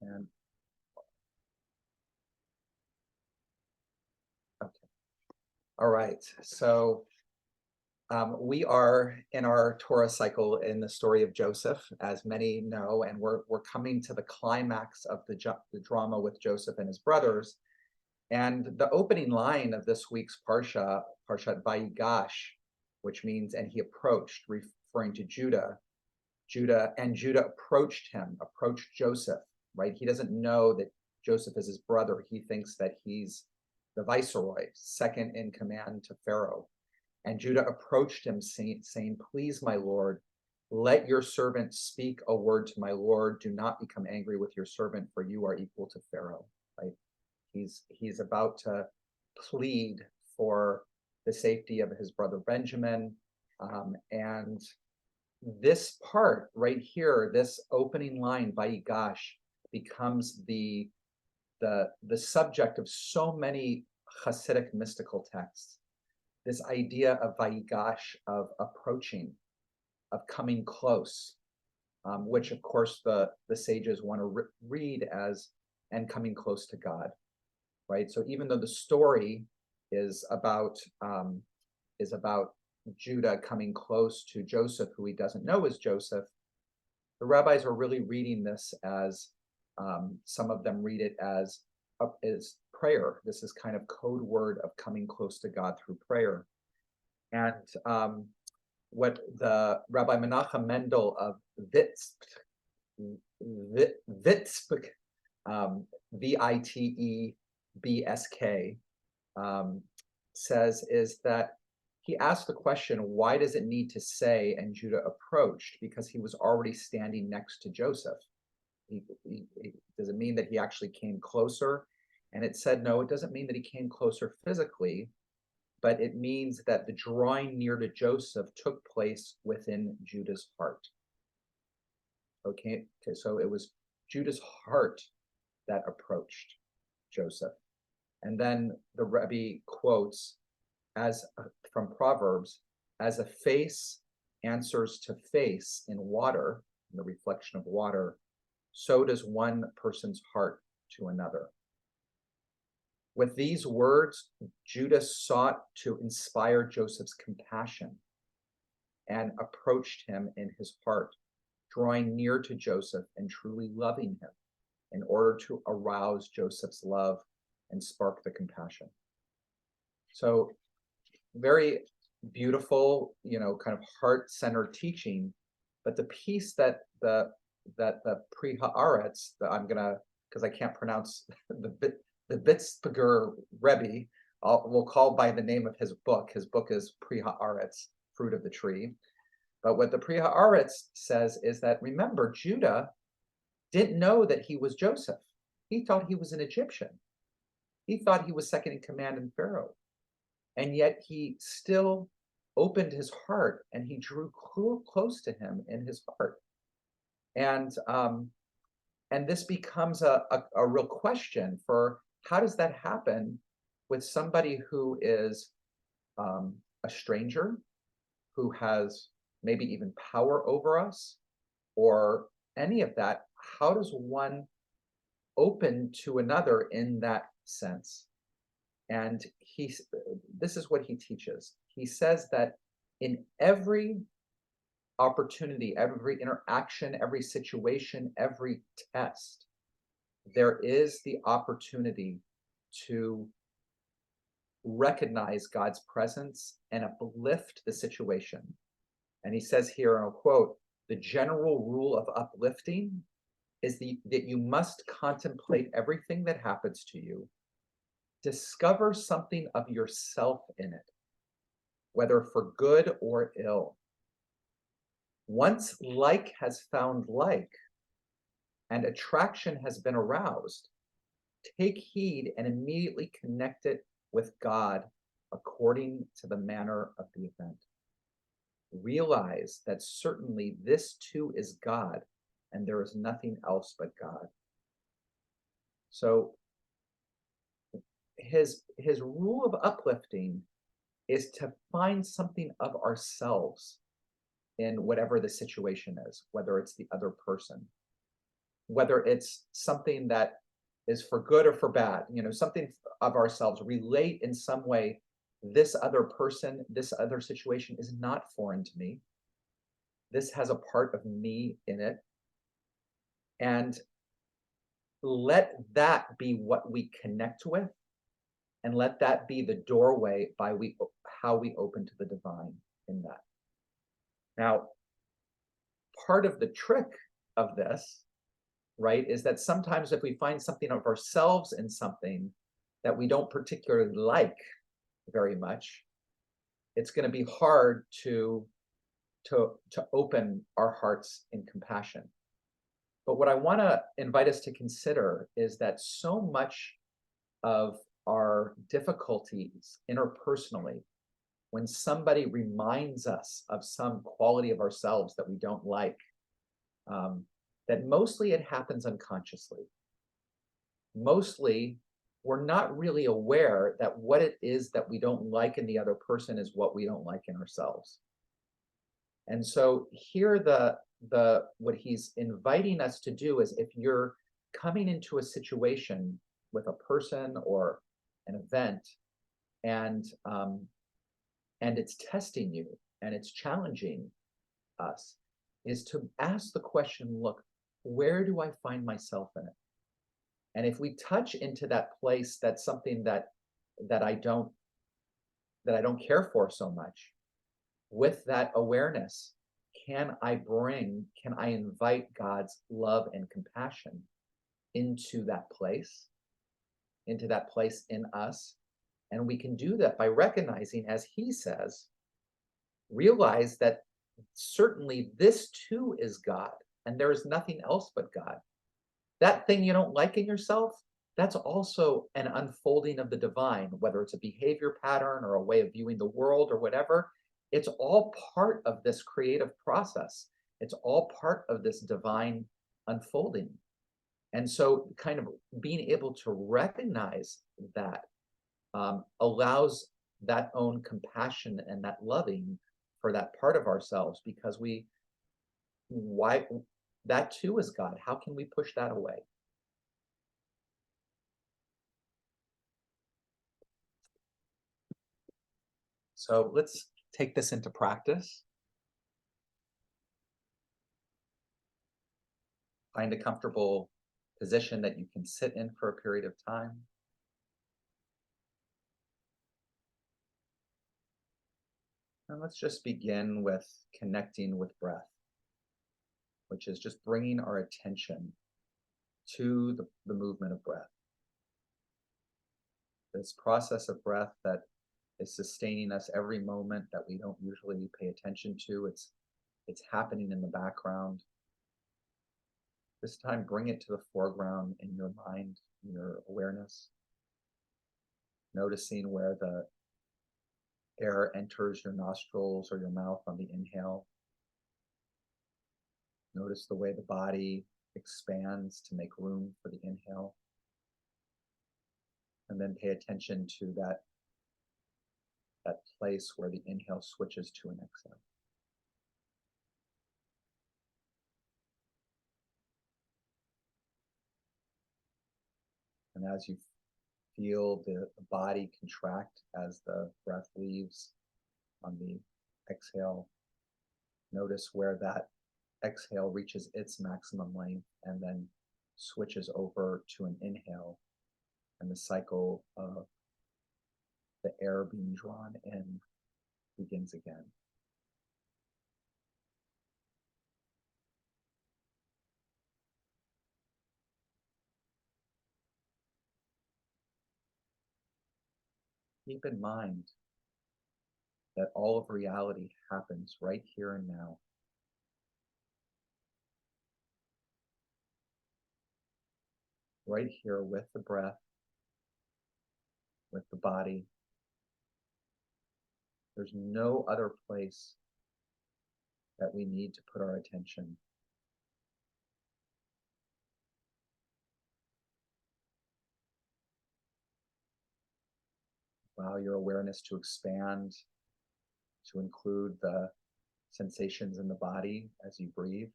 And okay. All right. So we are in our Torah cycle in the story of Joseph, as many know, and we're coming to the climax of the drama with Joseph and his brothers. And the opening line of this week's parsha, Parshat Vayigash, which means "and he approached," referring to Judah. Judah approached him, approached Joseph. Right? He doesn't know that Joseph is his brother. He thinks that he's the viceroy, second in command to Pharaoh. And Judah approached him, saying, "Please, my lord, let your servant speak a word to my lord. Do not become angry with your servant, for you are equal to Pharaoh." Right? He's about to plead for the safety of his brother Benjamin. And this part right here, this opening line, Vayigash, becomes the subject of so many Hasidic mystical texts. This idea of Vayigash, of approaching, of coming close, which of course the sages want to read as "and coming close to God." Right? So even though the story is about Judah coming close to Joseph, who he doesn't know is Joseph, the rabbis are really reading this as some of them read it as prayer. This is kind of code word of coming close to God through prayer. And what the Rabbi Menachem Mendel of Vitebsk, Vitebsk, says is that he asked the question, why does it need to say "and Judah approached"? Because he was already standing next to Joseph. Does it mean that he actually came closer? And it said, no, it doesn't mean that he came closer physically, but it means that the drawing near to Joseph took place within Judah's heart. Okay, so it was Judah's heart that approached Joseph. And then the Rebbe quotes from Proverbs, "As a face answers to face in water, in the reflection of water, so does one person's heart to another." With these words, Judah sought to inspire Joseph's compassion and approached him in his heart, drawing near to Joseph and truly loving him in order to arouse Joseph's love and spark the compassion. So very beautiful, kind of heart-centered teaching. But the piece that the Pri Haaretz, I'm gonna, because I can't pronounce the Vitzberger Rebbe, we'll call by the name of his book. His book is Pri Haaretz, Fruit of the Tree. But what the Pri Haaretz says is that, remember, Judah didn't know that he was Joseph. He thought he was an Egyptian. He thought he was second in command in Pharaoh. And yet he still opened his heart and he drew close to him in his heart. And this becomes a real question for how does that happen with somebody who is a stranger, who has maybe even power over us, or any of that? How does one open to another in that sense? And this is what he teaches. He says that in every opportunity, every interaction, every situation, every test, there is the opportunity to recognize God's presence and uplift the situation. And he says here, and I'll quote, "The general rule of uplifting is that you must contemplate everything that happens to you, discover something of yourself in it, whether for good or ill. Once like has found like, and attraction has been aroused, take heed and immediately connect it with God according to the manner of the event. Realize that certainly this too is God, and there is nothing else but God." So his rule of uplifting is to find something of ourselves in whatever the situation is, whether it's the other person. whether it's something that is for good or for bad, something of ourselves, relate in some way. This other person, this other situation is not foreign to me. This has a part of me in it. And let that be what we connect with, and let that be the doorway how we open to the divine in that. Now, part of the trick of this, right, is that sometimes if we find something of ourselves in something that we don't particularly like very much, it's going to be hard to open our hearts in compassion. But what I want to invite us to consider is that so much of our difficulties interpersonally, when somebody reminds us of some quality of ourselves that we don't like, that mostly it happens unconsciously. Mostly, we're not really aware that what it is that we don't like in the other person is what we don't like in ourselves. And so here what he's inviting us to do is, if you're coming into a situation with a person or an event, and it's testing you and it's challenging us, is to ask the question, look, where do I find myself in it? And if we touch into that place, that's something that I don't care for so much, with that awareness, can I invite God's love and compassion into that place in us? And we can do that by recognizing, as he says, realize that certainly this too is God, and there is nothing else but God. That thing you don't like in yourself, that's also an unfolding of the divine, whether it's a behavior pattern or a way of viewing the world or whatever. It's all part of this creative process. It's all part of this divine unfolding. And so kind of being able to recognize that allows that own compassion and that loving for that part of ourselves, because why that too is God. How can we push that away? So let's take this into practice. Find a comfortable position that you can sit in for a period of time. And let's just begin with connecting with breath, which is just bringing our attention to the movement of breath. This process of breath that is sustaining us every moment, that we don't usually pay attention to. It's happening in the background. This time, bring it to the foreground in your mind, in your awareness. Noticing where the air enters your nostrils or your mouth on the inhale. Notice the way the body expands to make room for the inhale. And then pay attention to that place where the inhale switches to an exhale. And as you feel the body contract as the breath leaves on the exhale, notice where that exhale reaches its maximum length and then switches over to an inhale, and the cycle of the air being drawn in begins again. Keep in mind that all of reality happens right here and now. Right here with the breath, with the body. There's no other place that we need to put our attention. Allow your awareness to expand, to include the sensations in the body as you breathe.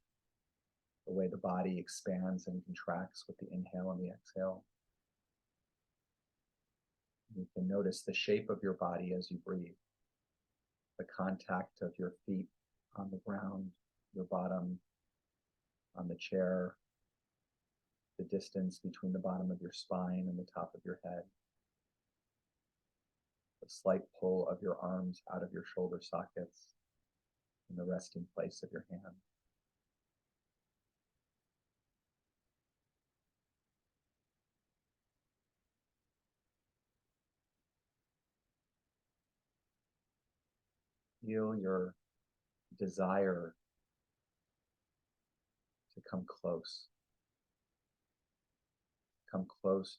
the way the body expands and contracts with the inhale and the exhale. You can notice the shape of your body as you breathe, the contact of your feet on the ground, your bottom on the chair, the distance between the bottom of your spine and the top of your head, the slight pull of your arms out of your shoulder sockets, and the resting place of your hand. Feel your desire to come close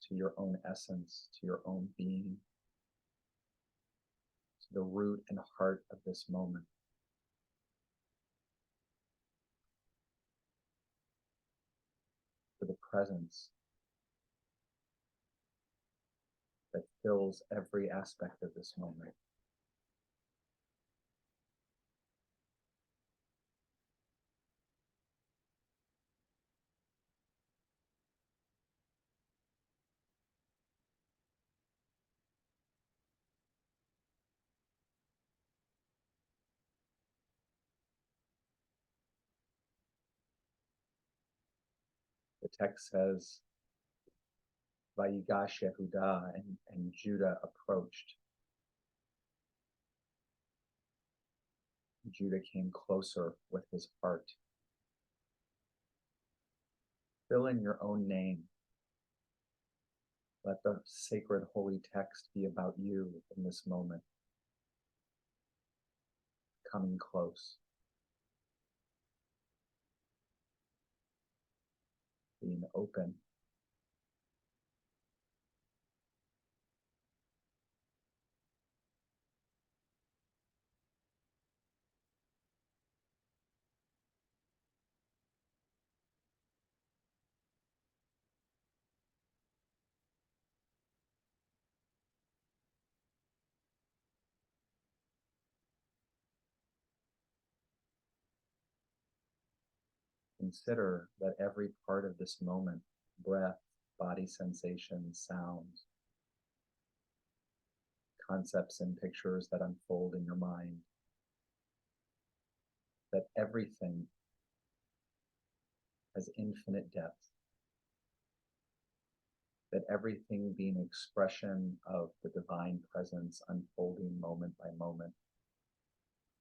to your own essence, to your own being, to the root and heart of this moment. To the presence that fills every aspect of this moment. The text says, Vayigash Yehuda, and Judah approached. Judah came closer with his heart. Fill in your own name. Let the sacred holy text be about you in this moment. Coming close. Being open. Consider that every part of this moment, breath, body sensations, sounds, concepts and pictures that unfold in your mind, that everything has infinite depth, that everything being expression of the divine presence unfolding moment by moment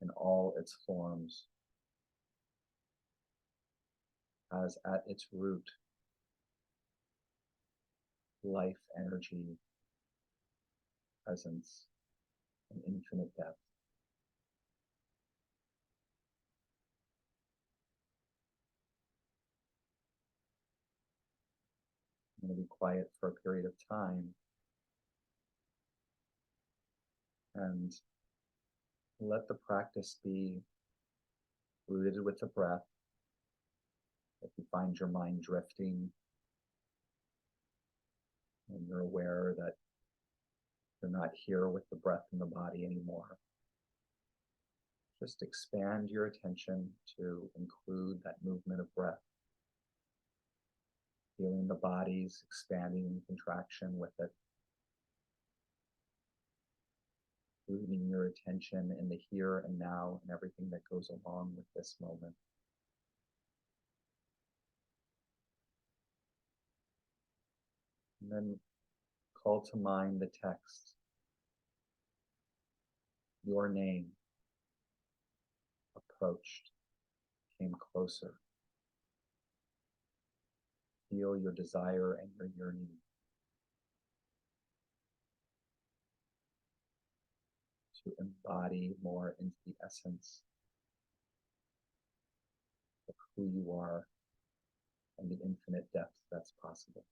in all its forms, has at its root life, energy, presence, and infinite depth. I'm going to be quiet for a period of time and let the practice be rooted with the breath. If you find your mind drifting and you're aware that you're not here with the breath in the body anymore, just expand your attention to include that movement of breath, feeling the body's expanding and contraction with it, rooting your attention in the here and now and everything that goes along with this moment. And then call to mind the text, your name, approached, came closer. Feel your desire and your yearning. To embody more into the essence of who you are and the infinite depth that's possible.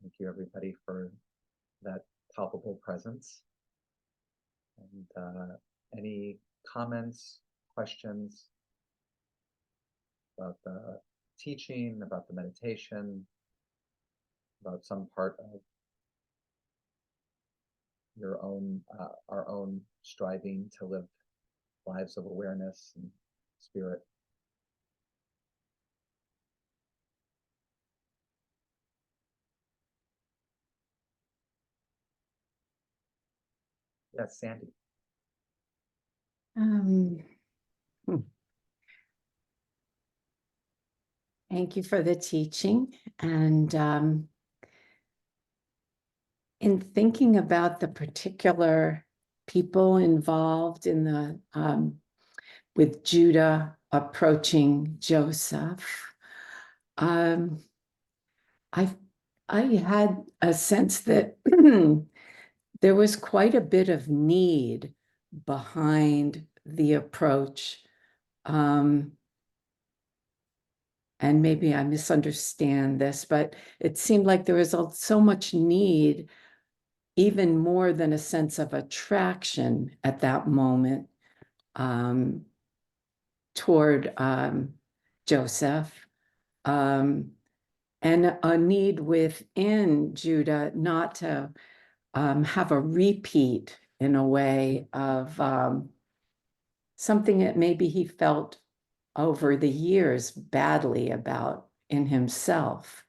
Thank you, everybody, for that palpable presence. And any comments, questions about the teaching, about the meditation, about some part of your own, our own striving to live lives of awareness and spirit? Yes, Sandy. Hmm. Thank you for the teaching. And in thinking about the particular people involved in the with Judah approaching Joseph, I had a sense that there was quite a bit of need behind the approach. And maybe I misunderstand this, but it seemed like there was so much need, even more than a sense of attraction at that moment, toward Joseph, and a need within Judah not to have a repeat, in a way, of something that maybe he felt over the years badly about in himself.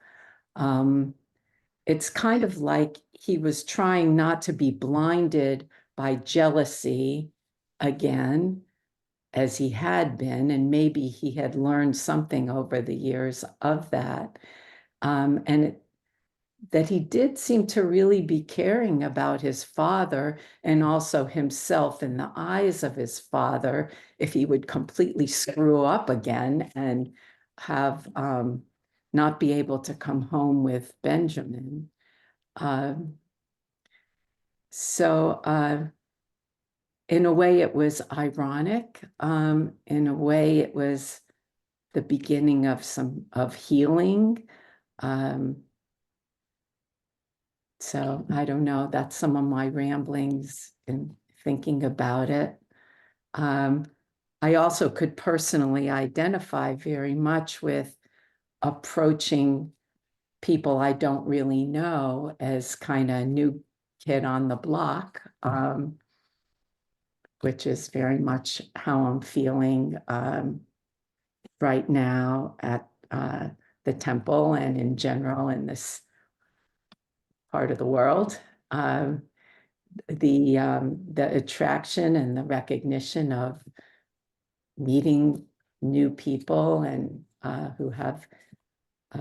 It's kind of like he was trying not to be blinded by jealousy again, as he had been, and maybe he had learned something over the years of that. And that he did seem to really be caring about his father and also himself in the eyes of his father, if he would completely screw up again and have not be able to come home with Benjamin. So in a way it was ironic. In a way it was the beginning of healing. So I don't know, that's some of my ramblings in thinking about it. I also could personally identify very much with approaching people I don't really know as kind of new kid on the block. which is very much how I'm feeling right now at the temple and in general in this part of the world. The attraction and the recognition of meeting new people and who have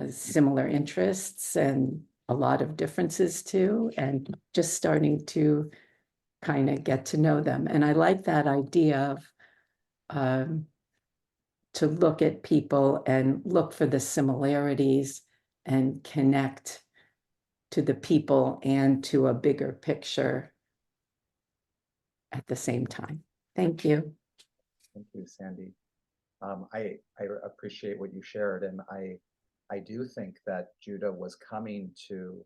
similar interests and a lot of differences too, and just starting to kind of get to know them. And I like that idea of to look at people and look for the similarities and connect to the people and to a bigger picture at the same time. Thank you. Thank you, Sandy. I appreciate what you shared, and I do think that Judah was coming to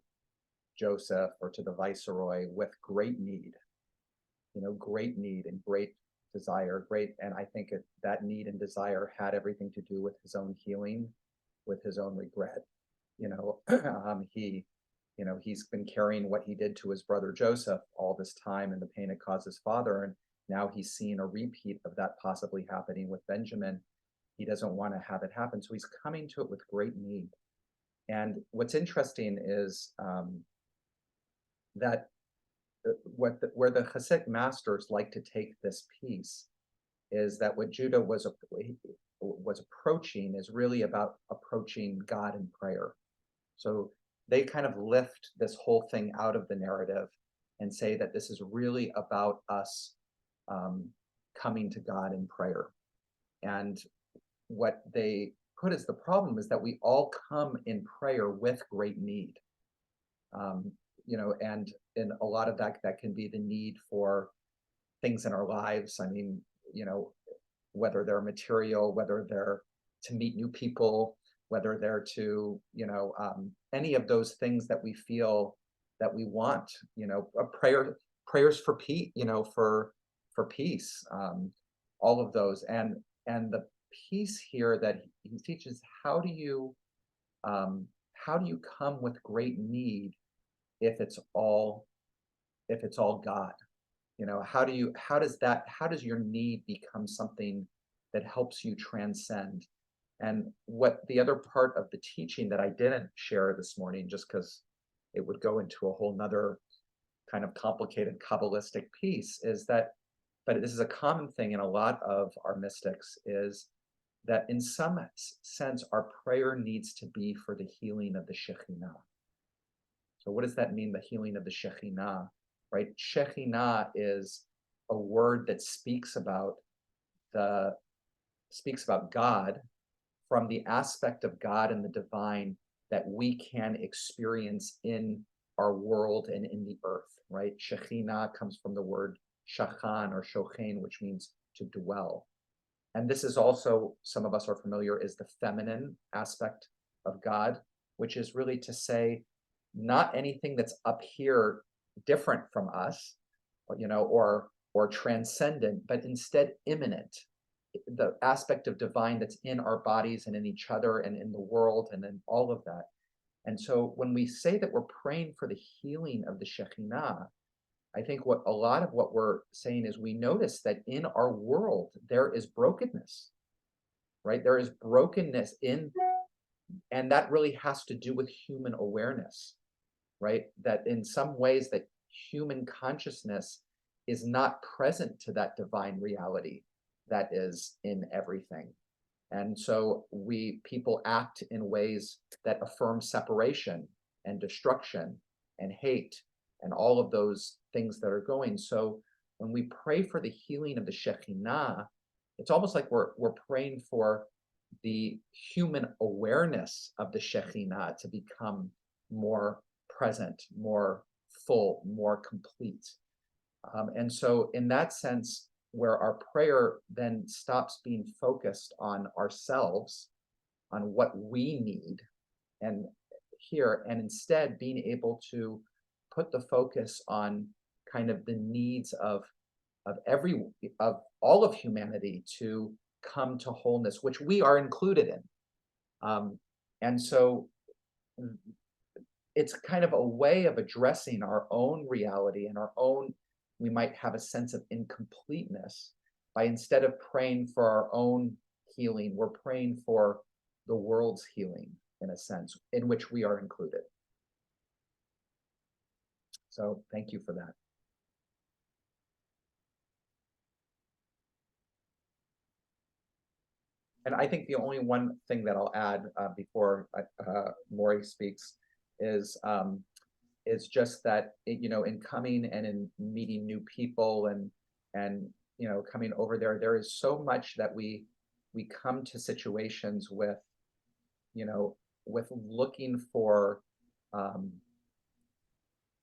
Joseph or to the viceroy with great need, great need and great desire, and I think that need and desire had everything to do with his own healing, with his own regret. He's been carrying what he did to his brother Joseph all this time and the pain it caused his father, and now he's seeing a repeat of that possibly happening with Benjamin. He doesn't want to have it happen, so he's coming to it with great need. And what's interesting is that where the Hasidic masters like to take this piece is that what Judah was approaching is really about approaching God in prayer. So they kind of lift this whole thing out of the narrative and say that this is really about us coming to God in prayer. And what they put as the problem is that we all come in prayer with great need. And in a lot of that can be the need for things in our lives. I mean, whether they're material, whether they're to meet new people, whether they're to, any of those things that we feel that we want, prayers for peace, for peace, all of those. And the piece here that he teaches, how do you come with great need if it's all God? How does your need become something that helps you transcend? And what the other part of the teaching that I didn't share this morning, just because it would go into a whole nother kind of complicated Kabbalistic piece, is that, but this is a common thing in a lot of our mystics, is that in some sense, our prayer needs to be for the healing of the Shekhinah. So what does that mean, the healing of the Shekhinah, right? Shekhinah is a word that speaks about God from the aspect of God and the divine that we can experience in our world and in the earth, right? Shekhinah comes from the word shachan or shochen, which means to dwell. And this is also, some of us are familiar, is the feminine aspect of God, which is really to say, not anything that's up here different from us, or transcendent, but instead immanent, the aspect of divine that's in our bodies and in each other and in the world and in all of that. And so when we say that we're praying for the healing of the Shekhinah, I think a lot of what we're saying is we notice that in our world, there is brokenness, right? There is brokenness and that really has to do with human awareness, right? That in some ways that human consciousness is not present to that divine reality that is in everything. And so people act in ways that affirm separation and destruction and hate and all of those things that are going. So when we pray for the healing of the Shekhinah, it's almost like we're praying for the human awareness of the Shekhinah to become more present, more full, more complete. And so in that sense, where our prayer then stops being focused on ourselves, on what we need, and instead being able to put the focus on kind of the needs of all of humanity to come to wholeness, which we are included in. And so it's kind of a way of addressing our own reality and our own we might have a sense of incompleteness by, instead of praying for our own healing, we're praying for the world's healing, in a sense, in which we are included. So thank you for that. And I think the only one thing that I'll add before Maury speaks is just that in coming and in meeting new people and coming over there is so much that we come to situations with with looking for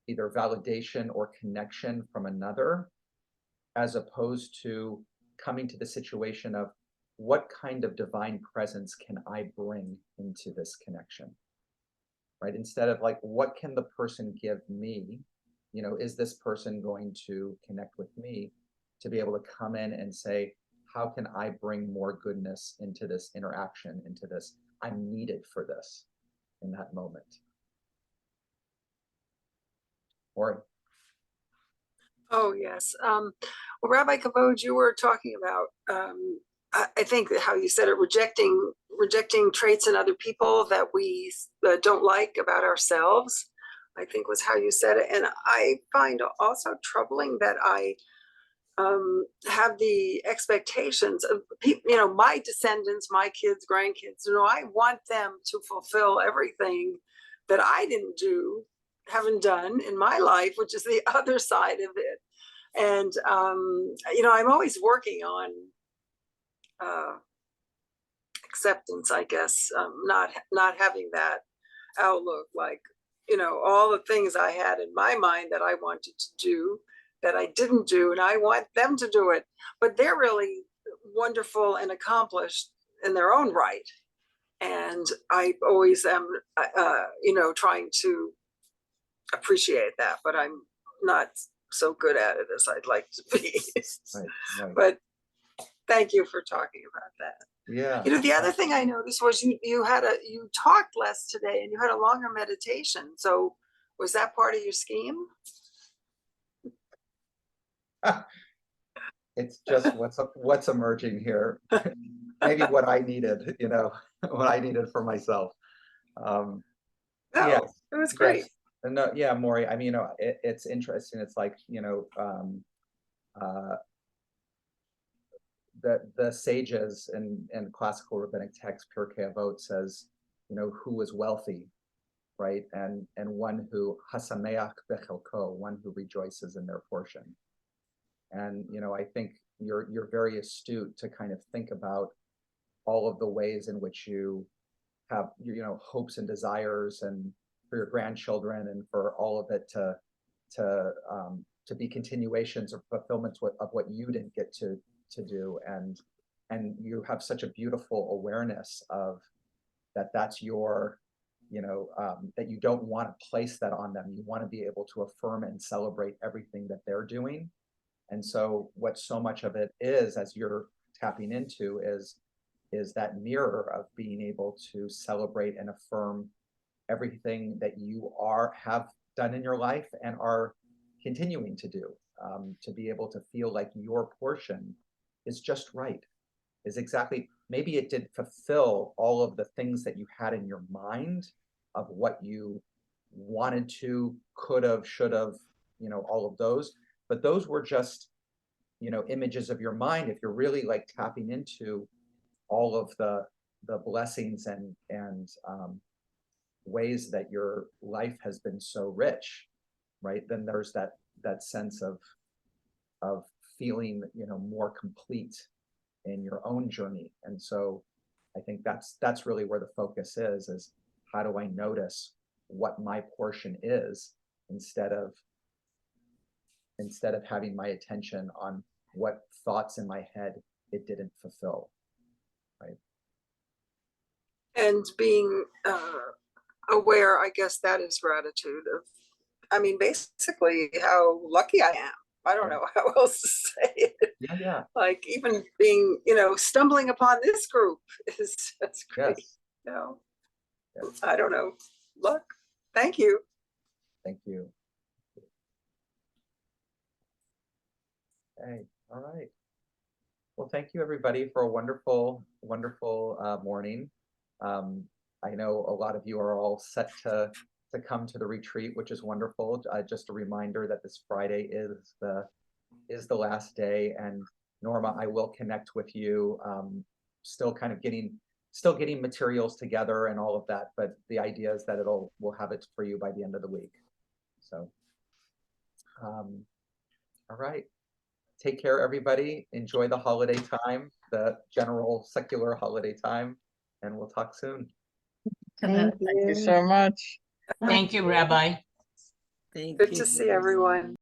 either validation or connection from another, as opposed to coming to the situation of what kind of divine presence can I bring into this connection, right? Instead of like, what can the person give me? Is this person going to connect with me? To be able to come in and say, how can I bring more goodness into this interaction, into this? I'm needed for this in that moment. Or Oh, yes. Well, Rabbi Kavod, you were talking about, I think that how you said it, rejecting traits in other people that we don't like about ourselves, I think was how you said it. And I find also troubling that I have the expectations of people, my descendants, my kids, grandkids, I want them to fulfill everything that I haven't done in my life, which is the other side of it. And I'm always working on acceptance, I guess, not having that outlook, like all the things I had in my mind that I wanted to do that I didn't do, and I want them to do it, but they're really wonderful and accomplished in their own right. And I always am trying to appreciate that, but I'm not so good at it as I'd like to be. right. But thank you for talking about that. Yeah. The other thing I noticed was you talked less today and you had a longer meditation. So was that part of your scheme? It's just what's emerging here. Maybe what I needed, what I needed for myself. No, Yeah, it was great. yes. No, yeah, Maury. I mean, it's interesting. It's like, the sages and classical rabbinic text, Pirkei Avot says, who is wealthy, right? And one who hasameach bechelko, one who rejoices in their portion. And I think you're very astute to kind of think about all of the ways in which you have hopes and desires, and for your grandchildren, and for all of it to be continuations or fulfillments of what you didn't get to do, and you have such a beautiful awareness of that's your that you don't want to place that on them. You want to be able to affirm and celebrate everything that they're doing. And so what so much of it is, as you're tapping into, is that mirror of being able to celebrate and affirm everything that you have done in your life and are continuing to do, to be able to feel like your portion is just right, is exactly, maybe it didn't fulfill all of the things that you had in your mind of what you wanted to, could have, should have, all of those, but those were just images of your mind. If you're really like tapping into all of the blessings and ways that your life has been so rich, right, then there's that sense of feeling more complete in your own journey. And so I think that's really where the focus is how do I notice what my portion is, instead of having my attention on what thoughts in my head it didn't fulfill, right? And being aware, I guess that is gratitude of, basically how lucky I am. I don't know how else to say it. Yeah. Like even being, stumbling upon this group is just great. Yes. Yes. I don't know. Luck. Thank you. Thank you. Okay, all right. Well, thank you, everybody, for a wonderful, wonderful morning. I know a lot of you are all set to come to the retreat, which is wonderful. Just a reminder that this Friday is the last day, and Norma, I will connect with you. Still kind of getting materials together and all of that, but the idea is that we'll have it for you by the end of the week. So, all right. Take care, everybody. Enjoy the holiday time, the general secular holiday time, and we'll talk soon. Thank you so much. Thank you, Rabbi. Good to see everyone.